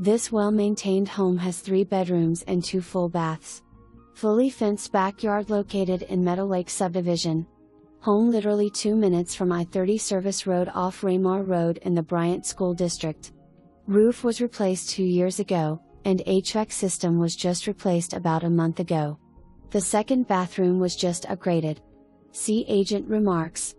This well-maintained home has 3 bedrooms and 2 full baths. Fully fenced backyard located in Meadowlake Subdivision. Home literally 2 minutes from I-30 service road off Raymar Road in the Bryant School District. Roof was replaced 2 years ago, and HVAC system was just replaced about a month ago. The second bathroom was just upgraded. See agent remarks.